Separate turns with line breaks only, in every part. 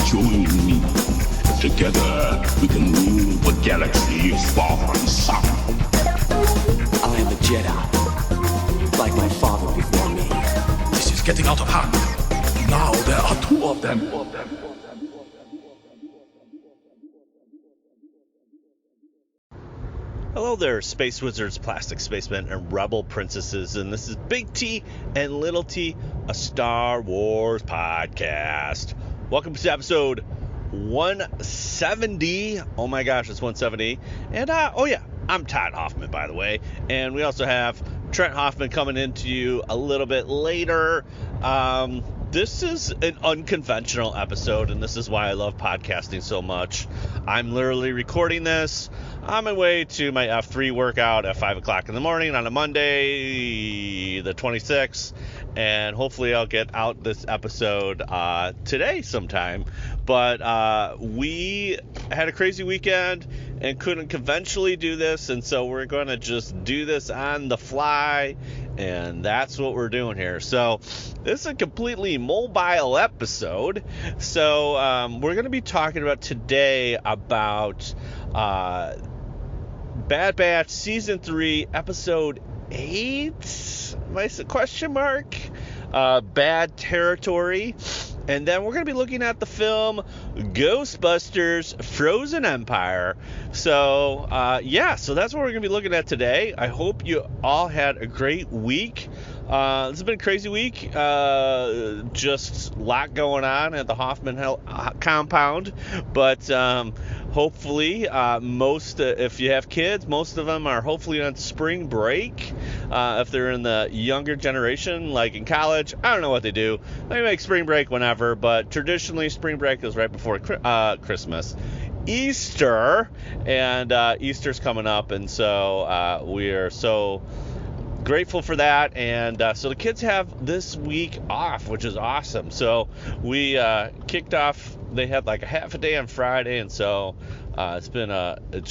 Join me. Together we can rule the galaxy far and south.
I am a Jedi, like my father before me.
This is getting out of hand. Now there are two of them.
Hello there, Space Wizards, Plastic Spacemen, and Rebel Princesses, and this is Big T and Little T, a Star Wars podcast. Welcome to episode 170. Oh my gosh, it's 170. And, I'm Todd Hoffman, by the way. And we also have Trent Hoffman coming into you a little bit later. This is an unconventional episode, and this is why I love podcasting so much. I'm literally recording this on my way to my F3 workout at 5 o'clock in the morning on a Monday, the 26th, and hopefully I'll get out this episode today sometime. But we had a crazy weekend and couldn't conventionally do this, and so we're going to just do this on the fly, and that's what we're doing here. So this is a completely mobile episode. So we're going to be talking about today about Bad Batch Season 3, Episode 8, question mark, Bad Territory. And then we're going to be looking at the film Ghosbusters Frozen Empire. So, so that's what we're going to be looking at today. I hope you all had a great week. This has been a crazy week. Just a lot going on at the Hoffman compound. But hopefully, if you have kids, most of them are hopefully on spring break. If they're in the younger generation, like in college, I don't know what they do. They make spring break whenever, but traditionally spring break is right before Christmas. Easter, and Easter's coming up, and so we are so grateful for that. And so the kids have this week off, which is awesome. So we kicked off. They had like a half a day on Friday, and so it's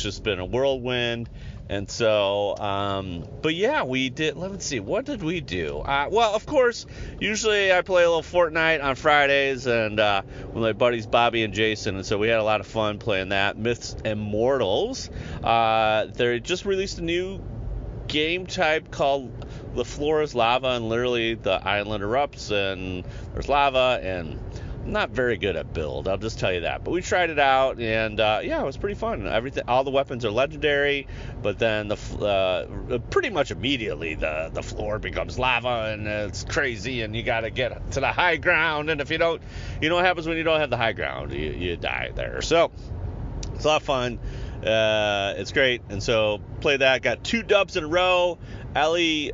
just been a whirlwind. And so, but yeah, we did. Let's see, what did we do? Well, of course, usually I play a little Fortnite on Fridays, and with my buddies Bobby and Jason, and so we had a lot of fun playing that. Myths and Mortals. They just released a new game type called The Floor is Lava, and literally the island erupts, and there's lava, and I'm not very good at build, I'll just tell you that. But we tried it out, and it was pretty fun. All the weapons are legendary, but then pretty much immediately the floor becomes lava, and it's crazy, and you got to get to the high ground. And if you don't, what happens when you don't have the high ground? You die there. So it's a lot of fun. It's great. And so play that. Got 2 dubs in a row. Ellie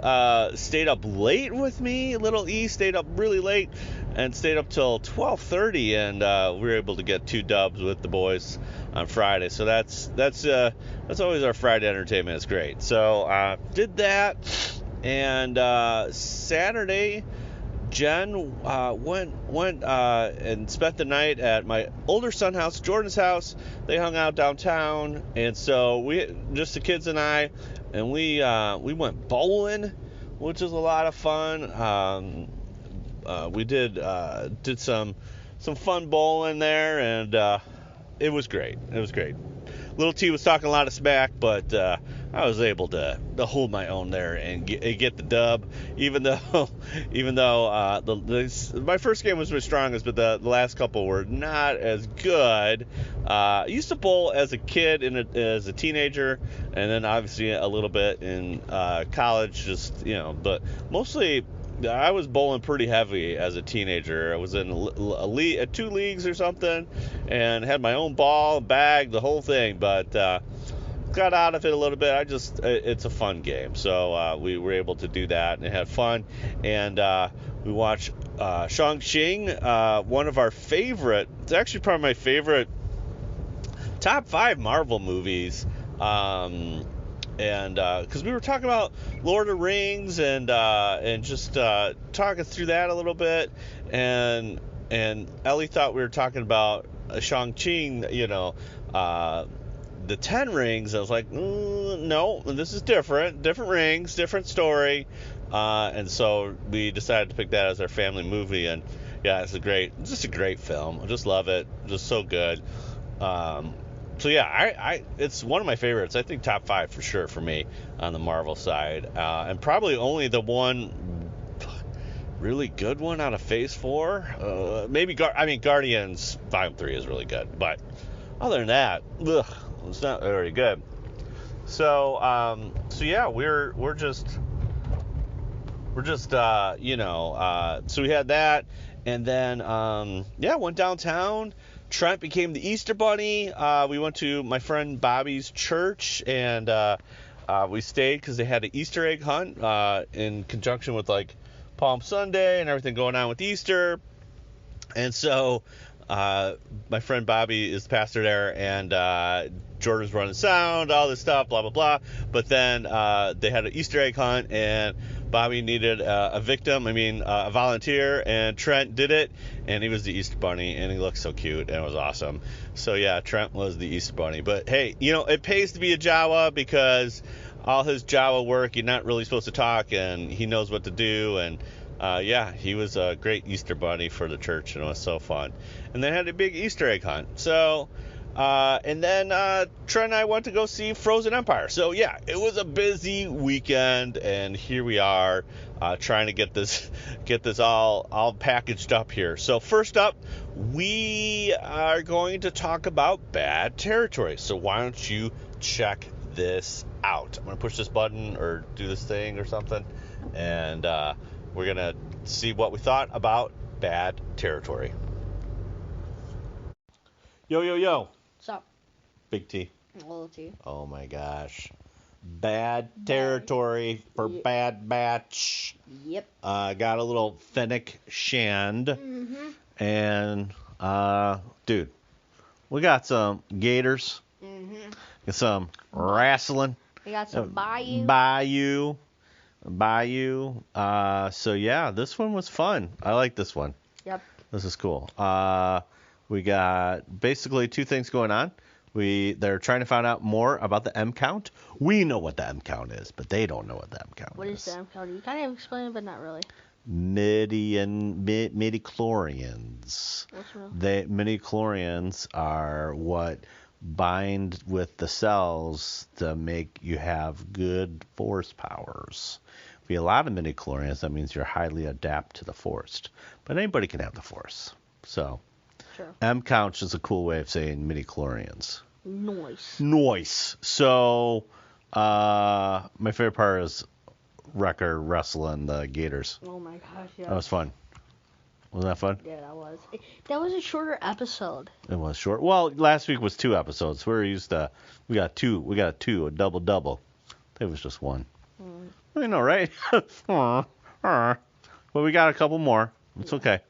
stayed up late with me. Little E stayed up really late and stayed up till 12:30, and we were able to get 2 dubs with the boys on Friday. So that's always our Friday entertainment. It's great. So did that, and Saturday Jen went and spent the night at my older son's house, Jordan's house. They hung out downtown, and so the kids and I, and we went bowling, which was a lot of fun. We did some fun bowling there, and it was great. It was great. Little T was talking a lot of smack, but I was able to hold my own there and get the dub, even though my first game was my strongest, but the last couple were not as good. I used to bowl as a kid and as a teenager, and then obviously a little bit in college, but mostly I was bowling pretty heavy as a teenager. I was in a 2 leagues or something, and had my own ball, bag, the whole thing, but got out of it a little bit. It's a fun game, so we were able to do that and had fun. And we watched Shang-Chi, one of our favorite, it's actually probably my favorite top 5 Marvel movies. And because we were talking about Lord of the Rings, and just talking through that a little bit, and Ellie thought we were talking about Shang-Chi, the 10 rings. I was like, no, this is different rings, different story, and so we decided to pick that as our family movie. And Yeah, it's just a great film. I just love it. Just so good. So yeah, it's one of my favorites. I think top 5 for sure for me on the Marvel side, and probably only the one really good one out of Phase 4. Maybe Guardians Volume 3 is really good, but other than that, it's not very good. So yeah, we're just so we had that, and then went downtown. Trent became the Easter Bunny. We went to my friend Bobby's church, and we stayed because they had an Easter egg hunt in conjunction with like Palm Sunday and everything going on with Easter. And so my friend Bobby is the pastor there, and Jordan's running sound, all this stuff, blah blah blah. But then they had an Easter egg hunt, and Bobby needed a volunteer, and Trent did it, and he was the Easter Bunny, and he looked so cute, and it was awesome. So yeah, Trent was the Easter Bunny. But hey, it pays to be a Jawa, because all his Jawa work, you're not really supposed to talk, and he knows what to do, and he was a great Easter Bunny for the church, and it was so fun. And they had a big Easter egg hunt. So and then Trent and I went to go see Frozen Empire. So yeah, it was a busy weekend, and here we are trying to get this all packaged up here. So first up, we are going to talk about bad territory. So why don't you check this out? I'm gonna push this button or do this thing or something, and we're gonna see what we thought about bad territory. Yo.
What's up?
Big T.
Little T.
Oh my gosh. Bad territory for Bad Batch.
Yep.
Got a little Fennic Shand.
Mm-hmm.
And, dude, we got some gators.
Mm-hmm.
Got some wrestling.
We got some
Bayou. So yeah, this one was fun. I like this one.
Yep.
This is cool. We got basically 2 things going on. They're trying to find out more about the M count. We know what the M count is, but they don't know what the M count is.
What is the M count? You kind of explained it, but not really.
Midichlorians.
What's real?
Midichlorians are what bind with the cells to make you have good force powers. If you have a lot of midichlorians, that means you're highly adept to the force. But anybody can have the force. So
Sure.
M count is a cool way of saying midichlorians.
Nice.
So my favorite part is Wrecker wrestling the gators.
Oh my gosh, yeah.
That was fun. Wasn't that fun?
Yeah, that was. That was a shorter episode.
It was short. Well, last week was 2 episodes. We got two, a double. It was just 1. I know, right? Well, we got a couple more. It's okay.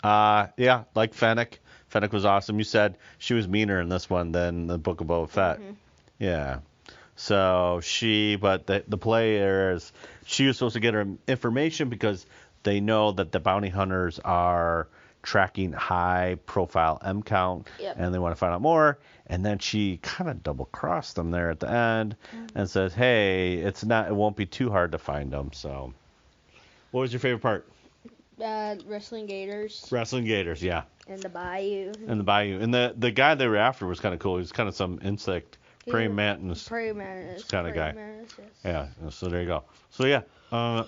Like Fennic. Fennic was awesome. You said she was meaner in this one than the Book of Boba Fett.
Mm-hmm.
Yeah. So but the player is, she was supposed to get her information because they know that the bounty hunters are tracking high profile M count, and they want to find out more. And then she kind of double crossed them there at the end and says, "Hey, it won't be too hard to find them." So, what was your favorite part?
Wrestling gators.
Wrestling gators, yeah.
And the bayou.
And the guy they were after was kind of cool. He was kind of some insect, praying mantis kind of guy.
Mantis, yes.
Yeah. So there you go. So yeah,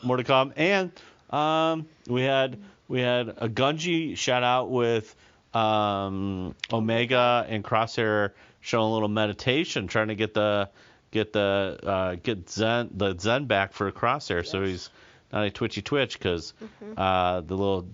more to come. And we had a Gunji shout out with Omega and Crosshair showing a little meditation, trying to get Zen back for Crosshair. Yes. So he's not a twitch because the little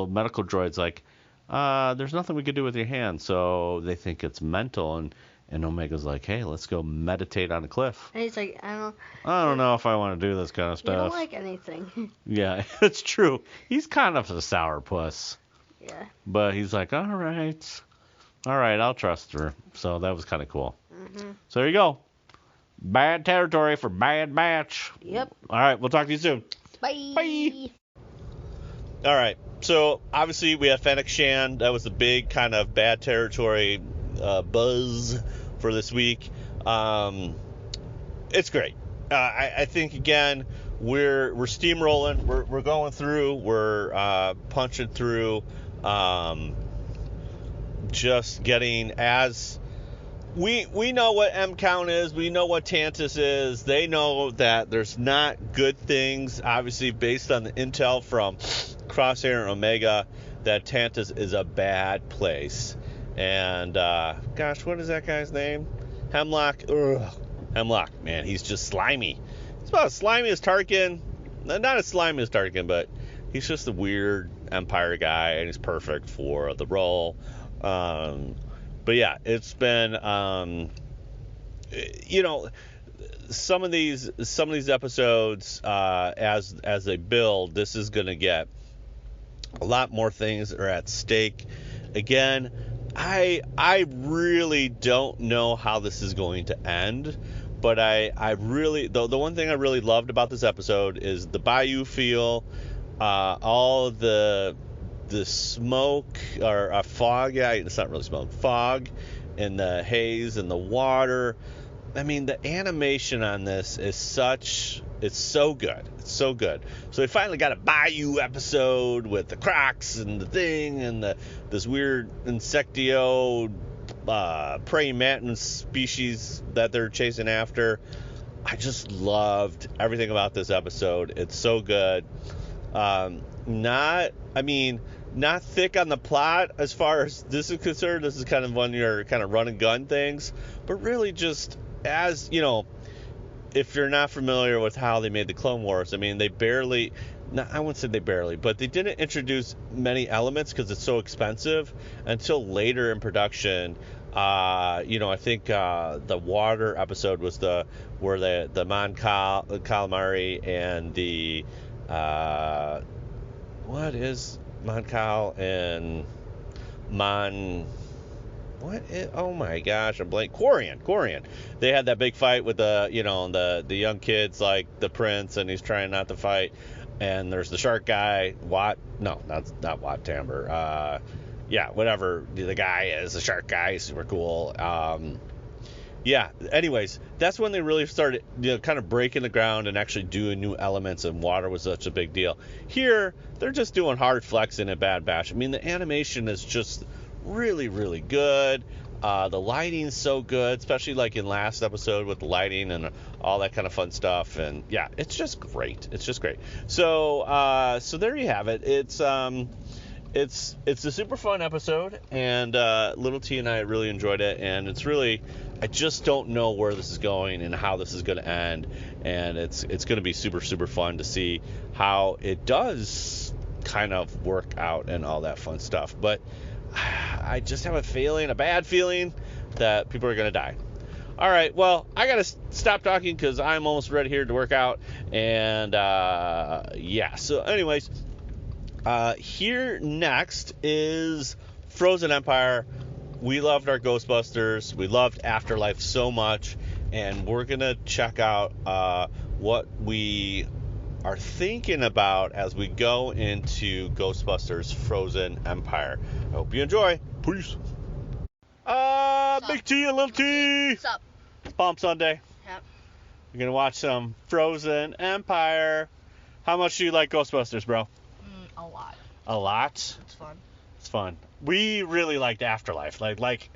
medical droid's like, there's nothing we could do with your hand. So they think it's mental, and Omega's like, hey, let's go meditate on a cliff.
And he's like, I
don't know if I want to do this kind of stuff.
You don't like anything.
Yeah, it's true. He's kind of a sourpuss.
Yeah.
But he's like, all right, I'll trust her. So that was kind of cool.
Mm-hmm.
So there you go. Bad territory for Bad Batch.
Yep.
All right, we'll talk to you soon.
Bye.
All right. So obviously we had Fennic Shand. That was the big kind of bad territory buzz for this week. It's great. I think again we're steamrolling. We're going through. We're punching through. Just getting as we know what M count is. We know what Tantus is. They know that there's not good things. Obviously, based on the intel from Crosshair and Omega, that Tantus is a bad place. And gosh, what is that guy's name? Hemlock. Ugh. Hemlock, man, he's just slimy. He's about as slimy as Tarkin. Not as slimy as Tarkin, but he's just a weird Empire guy, and he's perfect for the role. But yeah, it's been, some of these episodes, as they build, this is going to get a lot more things are at stake. Again, I really don't know how this is going to end, but I really, the one thing I really loved about this episode is the bayou feel, all the smoke or fog. Yeah, it's not really smoke, fog, and the haze and the water. I mean, the animation on this is it's so good. It's so good. So we finally got a bayou episode with the crocs and the thing and this weird insectio praying mantis species that they're chasing after. I just loved everything about this episode. It's so good. Not thick on the plot as far as this is concerned. This is kind of one of your kind of run and gun things, but really just, as you know, if you're not familiar with how they made the Clone Wars, I mean, I wouldn't say they barely, but they didn't introduce many elements because it's so expensive until later in production. I think the water episode was where the Mon Calamari and the what is Mon Cal and Mon... oh my gosh, I'm blank. Quarian. They had that big fight with the young kids, like the prince, and he's trying not to fight. And there's the shark guy, Wat. No, not Wat Tamber. Whatever the guy is, the shark guy, super cool. Anyways, that's when they really started, kind of breaking the ground and actually doing new elements, and water was such a big deal. Here, they're just doing hard flexing and Bad Batch. I mean, the animation is just really, really good. The lighting's so good, especially like in last episode with the lighting and all that kind of fun stuff. And yeah, it's just great. So there you have it. It's a super fun episode, and Little T and I really enjoyed it. And it's really, I just don't know where this is going and how this is going to end. And it's going to be super, super fun to see how it does kind of work out and all that fun stuff. But I just have a bad feeling that people are going to die. All right, well, I got to stop talking because I'm almost ready here to work out. And so anyways, here next is Frozen Empire. We loved our Ghostbusters. We loved Afterlife so much. And we're going to check out what we are thinking about as we go into Ghostbusters Frozen Empire. I hope you enjoy. Peace. Big T and Little T.
What's up?
It's Palm Sunday.
Yep.
We're going to watch some Frozen Empire. How much do you like Ghostbusters, bro?
A lot.
A lot?
It's fun.
It's fun. We really liked Afterlife. Like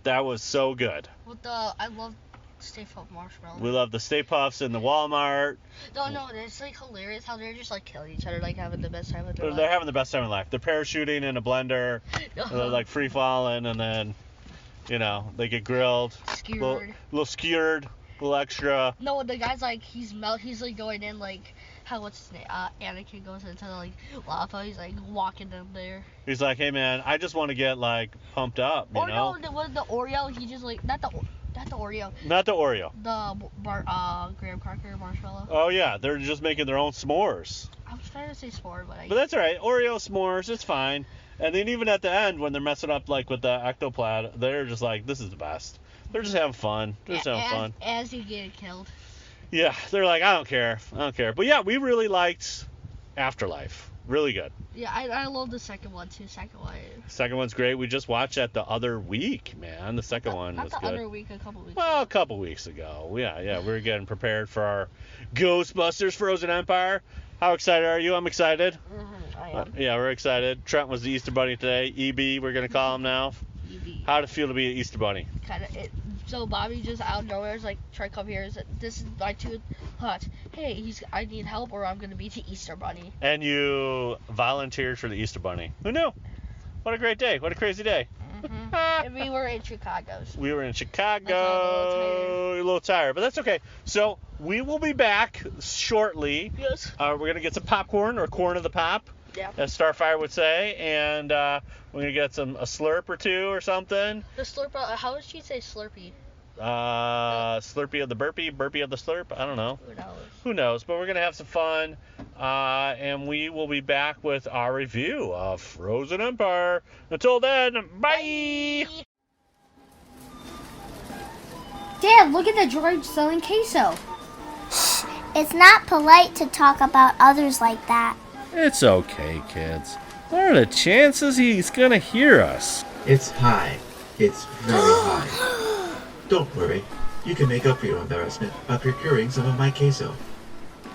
that was so good.
I love Stay Puft Marshmallow.
We love the Stay Puffs in the Walmart.
No, it's like hilarious how they're just like killing each other, like having the best time of their life.
They're having the best time of life. They're parachuting in a blender. They're like free falling, and then, they get grilled.
Skewered.
Little skewered, a little extra.
No, the guy's like, he's like going in like, what's his name? Anakin goes into the lava. He's like walking in there. He's
like, hey man, I just want to get like pumped up, you know?
No, the Oreo, he just like, not the Oreo.
Not the Oreo.
The graham cracker marshmallow.
Oh yeah, they're just making their own s'mores.
I was trying to say s'more, but
that's all right. Oreo s'mores, it's fine. And then even at the end, when they're messing up like with the ectoplasm, they're just like, this is the best. They're just having fun.
As you get killed.
Yeah, they're like, I don't care. But yeah, we really liked Afterlife. Really good.
Yeah, I love the second one too.
Second one's great. We just watched that the other week, man. The second one was
not
good.
the other week, a couple weeks
Well,
ago.
a couple weeks ago. Yeah. We were getting prepared for our Ghostbusters Frozen Empire. How excited are you? I'm excited.
I am.
Yeah, we're excited. Trent was the Easter Bunny today. EB, we're going to call him now.
EB.
How'd it feel to be an Easter Bunny?
So Bobby just out of nowhere is like, try to come here. This is my tooth hot. Hey, I need help or I'm going to be the Easter Bunny.
And you volunteered for the Easter Bunny. Who knew? What a great day. What a crazy day.
And we were in Chicago.
We were in Chicago.
That's why I'm
a little tired, but that's okay. So we will be back shortly.
Yes.
We're going to get some popcorn, or corn of the pop,
Yeah.
as Starfire would say, and we're going to get a slurp or two or something.
The slurp. How did she say Slurpee?
Slurpee of the burpee of the slurp. I don't know.
Who knows?
Who knows? But we're going to have some fun, and we will be back with our review of Frozen Empire. Until then, bye!
Dad, look at the droid selling queso.
It's not polite to talk about others like that.
It's okay, kids. What are the chances he's going to hear us?
It's high. It's very high. Don't worry. You can make up for your embarrassment by procuring some of my queso.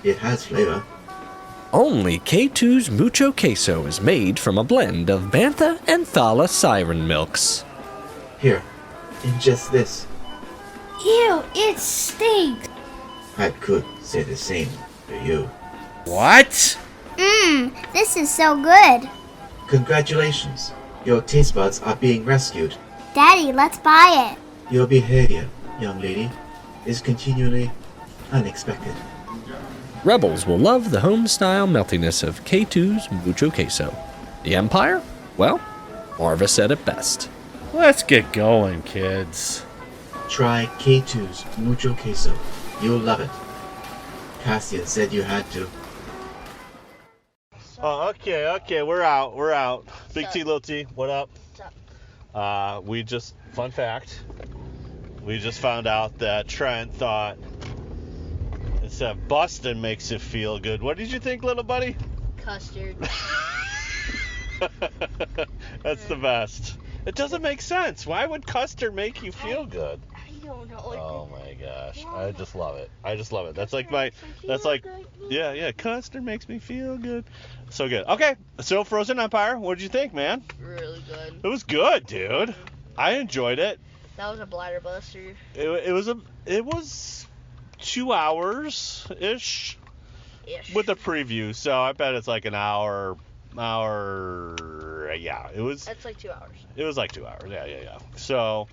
It has flavor.
Only K2's Mucho Queso is made from a blend of Bantha and Thala siren milks.
Here, ingest this.
Ew, it stinks.
I could say the same to you.
What?
This is so good.
Congratulations. Your taste buds are being rescued.
Daddy, let's buy it.
Your behavior, young lady, is continually unexpected.
Rebels will love the home-style meltiness of K2's Mucho Queso. The Empire? Well, Marva said it best.
Let's get going, kids.
Try K2's Mucho Queso. You'll love it. Cassian said you had to.
Oh, okay, we're out. Big T, little T, what up?
What's up?
Fun fact, we just found out that Trent thought it said Boston makes you feel good. What did you think, little buddy?
Custard.
That's the best. It doesn't make sense. Why would custard make you feel good?
I don't know.
Oh my gosh, I just love it. That's like yeah, custard makes me feel good. So good. Okay, so Frozen Empire, what did you think, man?
Really good.
It was good, dude. I enjoyed it.
That was a bladder buster.
It was 2 hours ish with the preview, so I bet it's like an hour. Yeah, it was.
That's like 2 hours.
It was like 2 hours. Yeah. So,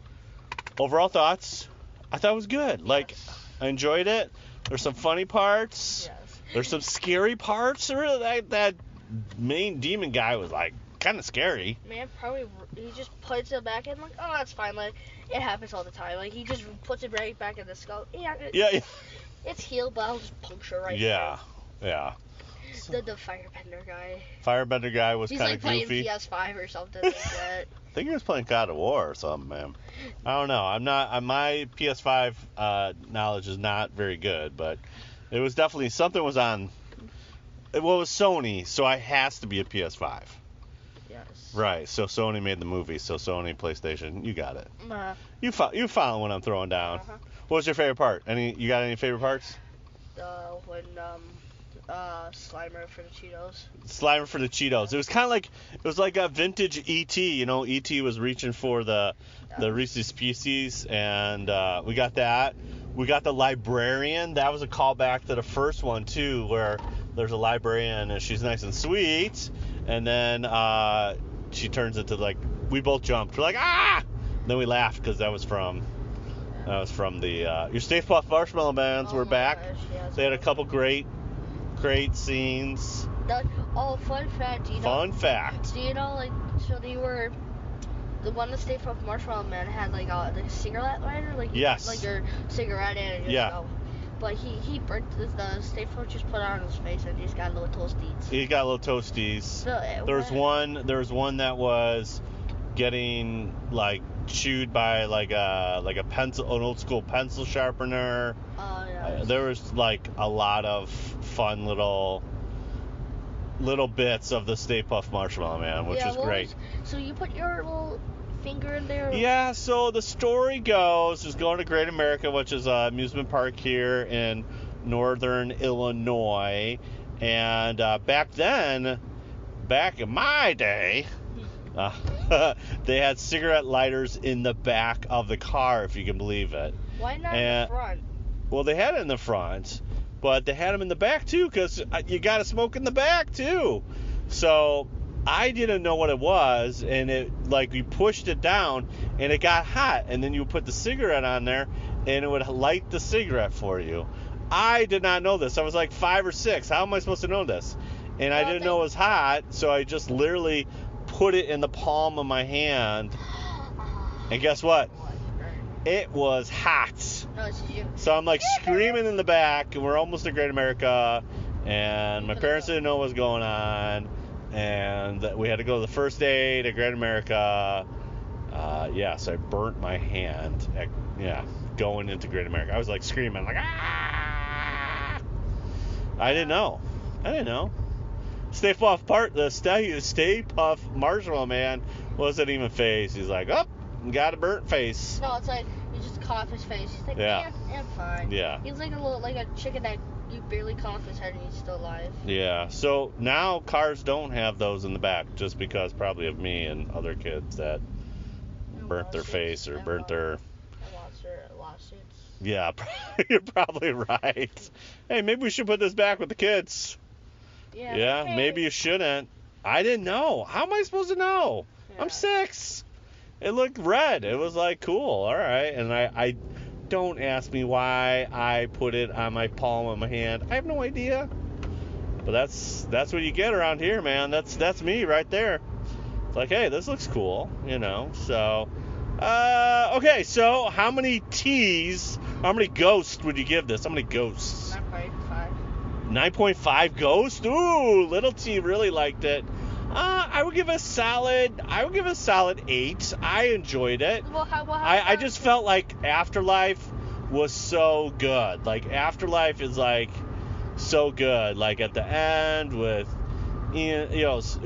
overall thoughts, I thought it was good. Like, I enjoyed it. There's some funny parts.
Yes.
There's some scary parts. Really, that main demon guy was like kind of scary.
Man, probably he just puts it back in like, oh, that's fine. Like, it happens all the time. Like, he just puts it right back in the skull. Yeah.
Yeah.
It's healed, but I'll just puncture right
Yeah.
there. The firebender guy.
Firebender guy was kind of
He's like
goofy.
playing PS5 or something like that.
I think he was playing God of War or something, man. I don't know. I'm not. My PS5 knowledge is not very good, but it was definitely something was on. It was Sony, so it has to be a PS5.
Yes.
Right. So Sony made the movie. So Sony, PlayStation, you got it. You follow what I'm throwing down. What was your favorite part? You got any favorite parts?
When Slimer for the Cheetos.
Slimer for the Cheetos. It was kind of like a vintage E.T. You know, E.T. was reaching for the Reese's Pieces, and we got that. We got the librarian. That was a callback to the first one too, where there's a librarian and she's nice and sweet, and then she turns into like, we both jumped. We're like, ah! And then we laughed because that was from the your Stay Puft Marshmallow Bands were back.
Gosh, yes.
They had a couple great scenes.
Fun fact.
Fun fact.
Do you know, like, so they were, the one that Stay Puft Marshmallow Man had like a cigarette lighter, like
Yes.
like your cigarette in and just
Yeah.
go. But he burnt the Stay Puft, just put it on his face and he's got little toasties.
He got little toasties.
So,
There's one that was getting like chewed by like a pencil, an old school pencil sharpener.
Yeah.
There was like a lot of fun little little bits of the Stay Puft Marshmallow Man, which was great.
So you put your little finger in there?
Yeah, so the story goes, is going to Great America, which is an amusement park here in northern Illinois. And back in my day, they had cigarette lighters in the back of the car, if you can believe it.
Why not in the front?
Well, they had it in the front, but they had them in the back too, because you got to smoke in the back too. So I didn't know what it was, and you pushed it down, and it got hot, and then you put the cigarette on there, and it would light the cigarette for you. I did not know this. I was like 5 or 6. How am I supposed to know this? And I didn't know it was hot, so I just literally put it in the palm of my hand, and guess what? It was hot. So I'm like screaming in the back, and we're almost to Great America, and my parents didn't know what was going on, and we had to go the first day to Great America. So I burnt my hand going into Great America. I was like screaming, like, ah! I didn't know. Stay Puft Marshmallow Man wasn't even phased. He's like, oh, got a burnt face.
No, it's like you just cough his face. He's like, yeah, I'm fine.
Yeah.
He's like a chicken that you barely cough his head and he's still alive.
Yeah. So now cars don't have those in the back, just because probably of me and other kids that burnt their face or burnt their.
Lawsuits.
Yeah, you're probably right. Hey, maybe we should put this back with the kids. Yeah,
hey.
Maybe you shouldn't. I didn't know. How am I supposed to know? Yeah. I'm 6. It looked red. It was like, cool, all right. And I don't ask me why I put it on my palm of my hand. I have no idea. But that's what you get around here, man. That's me right there. It's like, hey, this looks cool, So, okay. So how many ghosts would you give this? How many ghosts? 9.5 ghosts? Ooh, little T really liked it. I would give a solid 8. I enjoyed it.
Well,
I just felt like Afterlife was so good. Like Afterlife is like so good. Like at the end with Ian,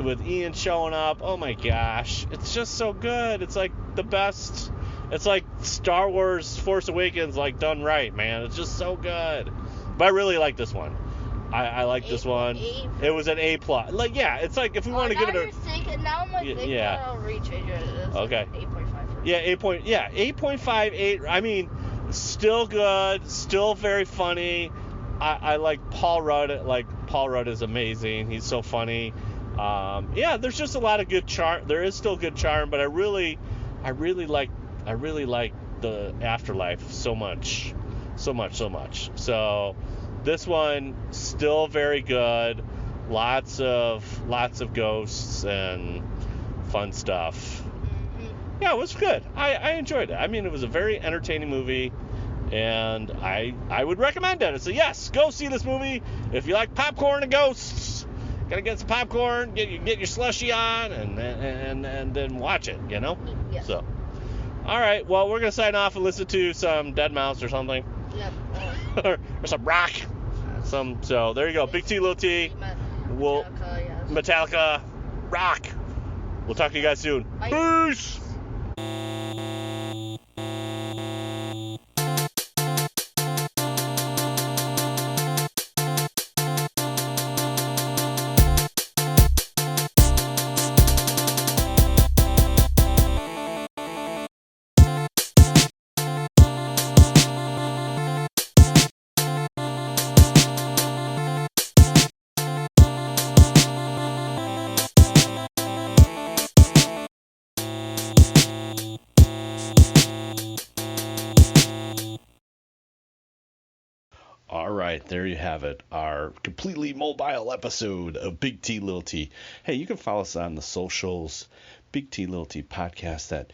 with Ian showing up. Oh my gosh, it's just so good. It's like the best. It's like Star Wars Force Awakens, like done right, man. It's just so good. But I really like this one. I like this one. It was an A+. Like, yeah, it's like if we want to give it a.
Now I'm like thinking I'll rechange it.
Okay.
8.5.
Yeah, 8.5, 8. I mean, still good, still very funny. I like Paul Rudd. Like Paul Rudd is amazing. He's so funny. There's just a lot of good charm. There is still good charm, but I really like the Afterlife so much. So this one still very good. Lots of ghosts and fun stuff. Yeah, it was good. I enjoyed it. I mean, it was a very entertaining movie, and I would recommend it. So yes, go see this movie if you like popcorn and ghosts. Gotta get some popcorn, get your slushy on, and then watch it.
Yes.
So, all right. Well, we're gonna sign off and listen to some Dead Mouse or something.
Yep.
or some rock. So there you go. Big T, little T. Metallica, rock. We'll talk to you guys soon.
Bye.
Peace. All right, there you have it, our completely mobile episode of Big T, Little T. Hey, you can follow us on the socials, Big T, Little T Podcast at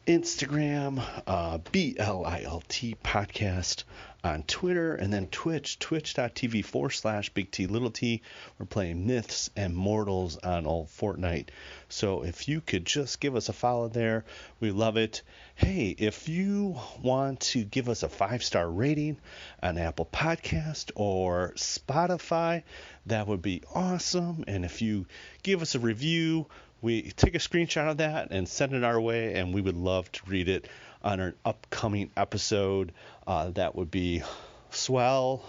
Instagram, BLILT Podcast on Twitter, and then twitch.tv/Big T Little T. We're playing Myths and Mortals on old Fortnite. So if you could just give us a follow there, we love it. Hey, if you want to give us a 5-star rating on Apple Podcast or Spotify, that would be awesome. And if you give us a review, we take a screenshot of that and send it our way, and we would love to read it on an upcoming episode. That would be swell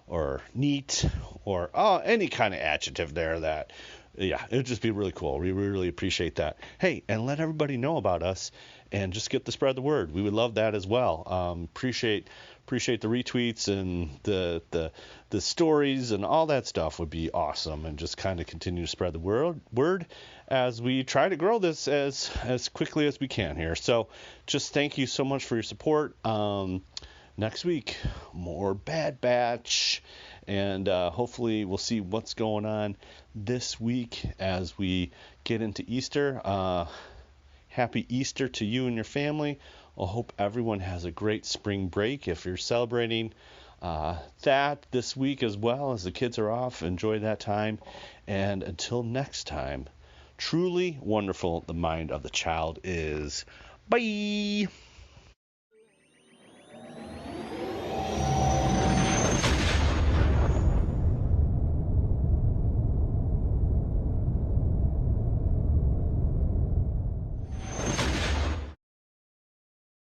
or neat or any kind of adjective there that, yeah, it would just be really cool. We really appreciate that. Hey, and let everybody know about us and just get the spread the word. We would love that as well. Appreciate the retweets and the stories and all that stuff would be awesome, and just kind of continue to spread the word as we try to grow this as quickly as we can here. So just thank you so much for your support. Next week, more Bad Batch, and hopefully we'll see what's going on this week as we get into Easter. Happy Easter to you and your family. I hope everyone has a great spring break. If you're celebrating that this week as well, as the kids are off, enjoy that time. And until next time, truly wonderful the mind of the child is. Bye!